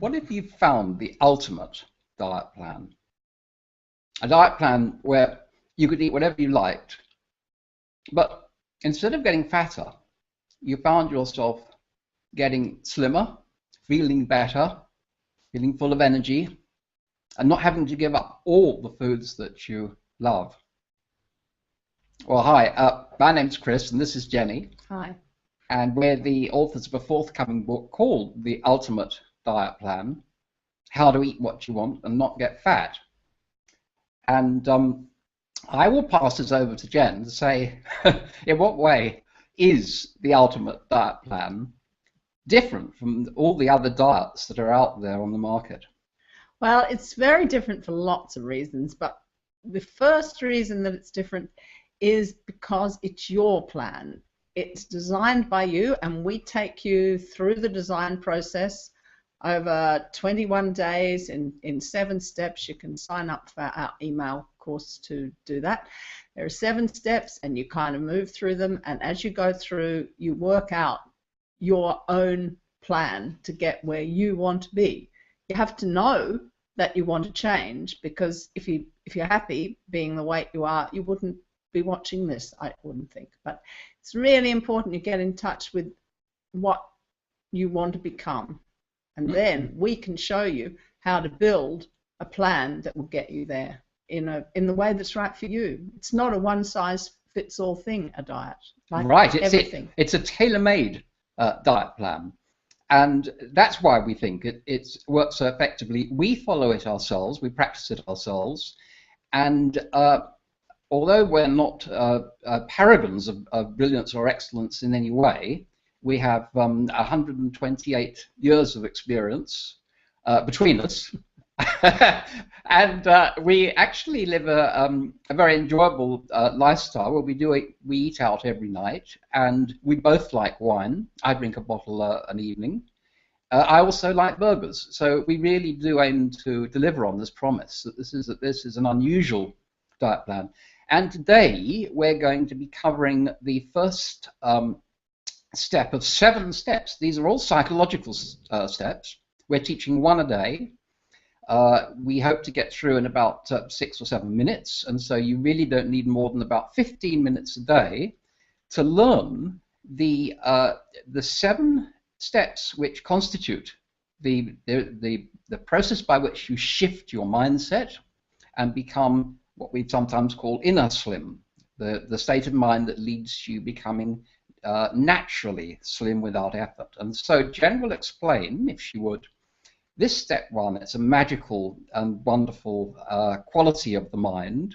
What if you found the ultimate diet plan? A diet plan where you could eat whatever you liked, but instead of getting fatter, you found yourself getting slimmer, feeling better, feeling full of energy, and not having to give up all the foods that you love. Well, hi, my name's Chris, and this is Jenny. Hi. And we're the authors of a forthcoming book called The Ultimate Diet Plan, How to Eat What You Want and Not Get Fat. And I will pass this over to Jen to say, in what way is the Ultimate Diet Plan different from all the other diets that are out there on the market? Well, it's very different for lots of reasons, but the first reason that it's different is because it's your plan. It's designed by you, and we take you through the design process over 21 days in 7 steps. You can sign up for our email course to do that. There are 7 steps, and you kind of move through them, and as you go through, you work out your own plan to get where you want to be. You have to know that you want to change, because if you're happy being the weight you are, you wouldn't be watching this, I wouldn't think. But it's really important you get in touch with what you want to become, and then we can show you how to build a plan that will get you there in the way that's right for you. It's not a one-size-fits-all thing, a diet. Like right, it's a tailor-made diet plan, and that's why we think it works so effectively. We follow it ourselves, we practice it ourselves, and although we're not paragons of brilliance or excellence in any way, we have 128 years of experience between us, and we actually live a very enjoyable lifestyle where we eat out every night, and we both like wine. I drink a bottle an evening. I also like burgers, so we really do aim to deliver on this promise that this is an unusual diet plan. And today we're going to be covering the first step of 7 steps. These are all psychological steps. We're teaching 1 a day. We hope to get through in about 6 or 7 minutes, and so you really don't need more than about 15 minutes a day to learn the 7 steps which constitute the process by which you shift your mindset and become what we sometimes call inner slim, the state of mind that leads you becoming naturally slim without effort. And so Jen will explain, if she would, this step 1. It's a magical and wonderful quality of the mind,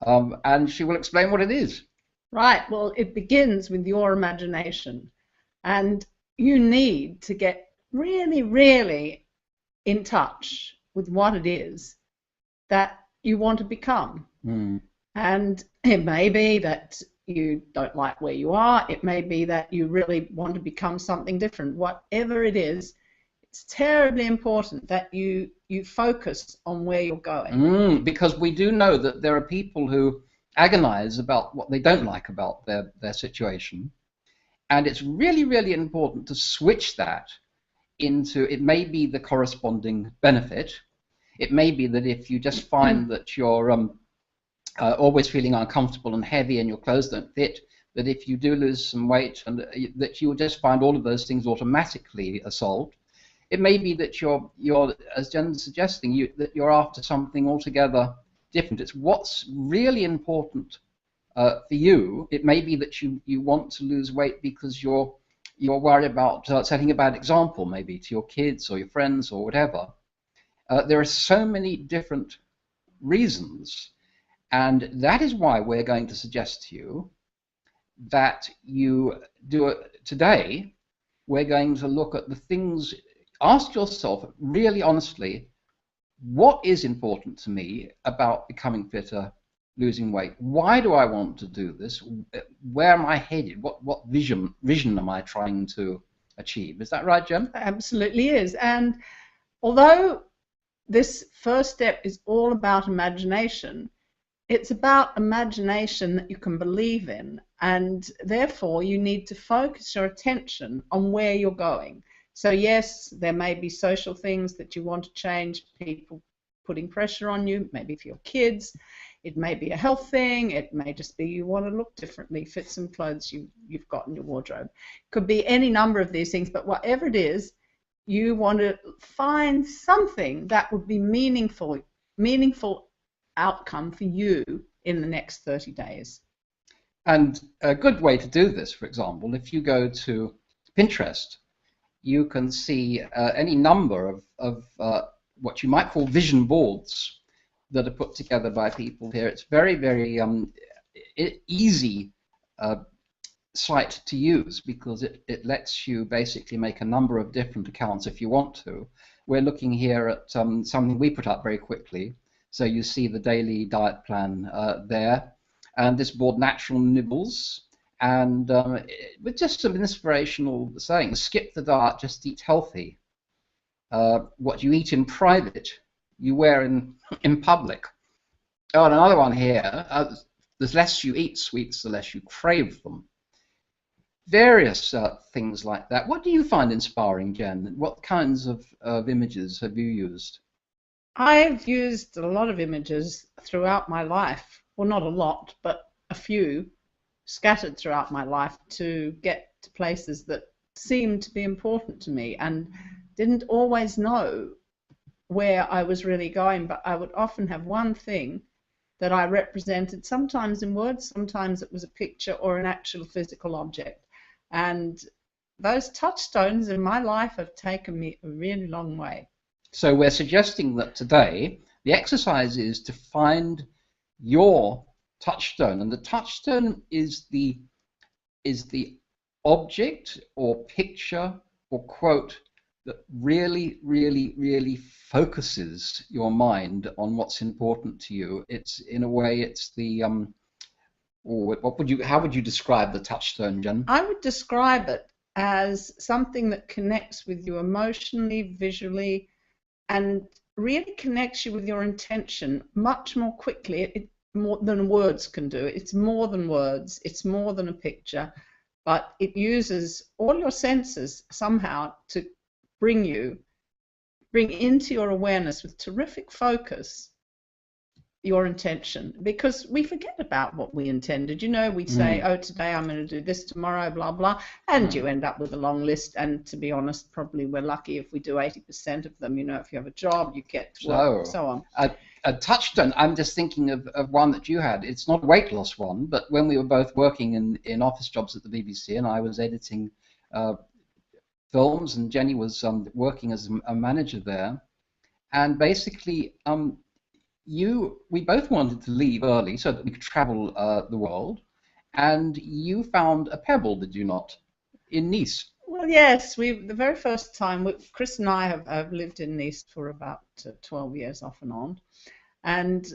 and she will explain what it is. Right. Well, it begins with your imagination, and you need to get really, really in touch with what it is that you want to become. And it may be that you don't like where you are. It may be that you really want to become something different. Whatever it is, it's terribly important that you focus on where you're going. Because we do know that there are people who agonize about what they don't like about their situation, and it's really, really important to switch that into, it may be the corresponding benefit. It may be that if you just find that you're always feeling uncomfortable and heavy and your clothes don't fit, that if you do lose some weight, and that you'll just find all of those things automatically solved. It may be that you're as Jen's suggesting, that you're after something altogether different. It's what's really important for you. It may be that you want to lose weight because you're worried about setting a bad example, maybe to your kids or your friends or whatever. There are so many different reasons, and that is why we're going to suggest to you that you do it today. We're going to look at the things. Ask yourself really honestly, what is important to me about becoming fitter, losing weight? Why do I want to do this? Where am I headed? What vision am I trying to achieve? Is that right, Jen? Absolutely is. And although this first step is all about imagination, it's about imagination that you can believe in, and therefore you need to focus your attention on where you're going. So yes, there may be social things that you want to change, people putting pressure on you, maybe for your kids. It may be a health thing. It may just be you want to look differently, fit some clothes you've got in your wardrobe. Could be any number of these things, but whatever it is, you want to find something that would be meaningful outcome for you in the next 30 days. And a good way to do this, for example, if you go to Pinterest, you can see any number of what you might call vision boards that are put together by people here. It's very, very easy site to use because it lets you basically make a number of different accounts if you want to. We're looking here at something we put up very quickly. So you see the daily diet plan there, and this board, Natural Nibbles, and with just some inspirational sayings. Skip the diet, just eat healthy. What you eat in private, you wear in public. Oh, and another one here, the less you eat sweets, the less you crave them. Various things like that. What do you find inspiring, Jen? What kinds of images have you used? I've used a lot of images throughout my life. Well, not a lot, but a few scattered throughout my life to get to places that seemed to be important to me and didn't always know where I was really going, but I would often have one thing that I represented, sometimes in words, sometimes it was a picture or an actual physical object. And those touchstones in my life have taken me a really long way. So we're suggesting that today the exercise is to find your touchstone, and the touchstone is the object or picture or quote that really, really, really focuses your mind on what's important to you. It's, in a way, it's the how would you describe the touchstone, Jen? I would describe it as something that connects with you emotionally, visually, and really connects you with your intention much more quickly more than words can do. It's more than words. It's more than a picture, but it uses all your senses somehow to bring into your awareness with terrific focus your intention, because we forget about what we intended. You know, we say, oh, today I'm going to do this, tomorrow, blah, blah, and you end up with a long list. And to be honest, probably we're lucky if we do 80% of them. You know, if you have a job, you get to work, so on. A touchstone, I'm just thinking of one that you had. It's not a weight loss one, but when we were both working in office jobs at the BBC and I was editing films and Jenny was working as a manager there, and basically we both wanted to leave early so that we could travel the world, and you found a pebble, did you not, in Nice? Well, yes. The very first time, Chris and I have lived in Nice for about 12 years off and on, and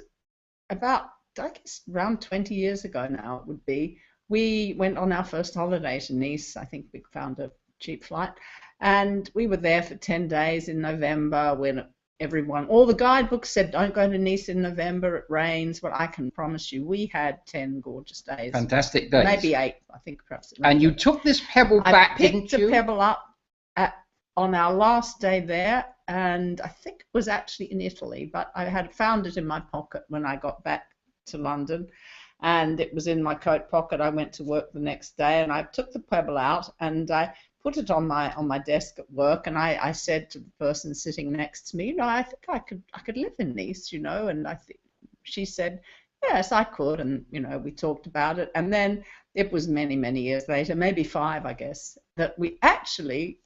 about, I guess, around 20 years ago now it would be, we went on our first holiday to Nice. I think we found a cheap flight, and we were there for 10 days in November when all the guidebooks said don't go to Nice in November, it rains. Well, I can promise you we had 10 gorgeous days. Fantastic days. Maybe 8, I think perhaps. And you took this pebble back, didn't you? I picked the pebble up on our last day there, and I think it was actually in Italy, but I had found it in my pocket when I got back to London, and it was in my coat pocket. I went to work the next day, and I took the pebble out, and I put it on my desk at work, and I said to the person sitting next to me, you know, I think I could live in Nice, you know, and she said, yes, I could, and you know, we talked about it, and then it was many, many years later, maybe 5, I guess, that we actually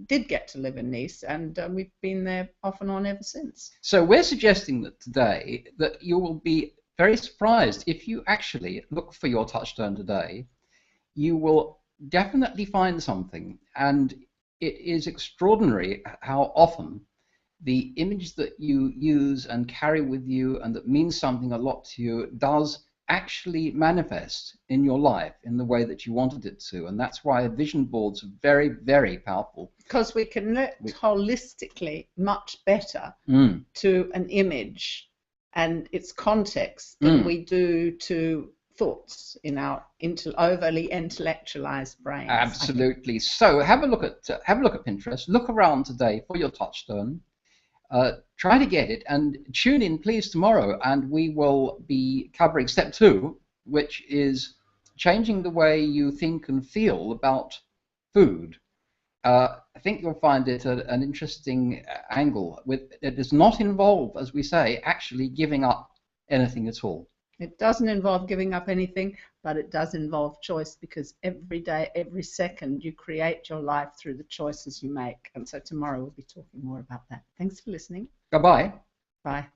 did get to live in Nice, and we've been there off and on ever since. So we're suggesting that today that you will be very surprised if you actually look for your touchstone today. You will definitely find something, and it is extraordinary how often the image that you use and carry with you and that means something a lot to you does actually manifest in your life in the way that you wanted it to. And that's why vision boards are very, very powerful, because we connect holistically much better to an image and its context than we do to thoughts in our overly intellectualized brains. Absolutely. So have a look at Pinterest. Look around today for your Touchtone. Try to get it, and tune in, please, tomorrow, and we will be covering step 2, which is changing the way you think and feel about food. I think you'll find it an interesting angle. It does not involve, as we say, actually giving up anything at all. It doesn't involve giving up anything, but it does involve choice, because every day, every second, you create your life through the choices you make. And so tomorrow we'll be talking more about that. Thanks for listening. Goodbye. Bye.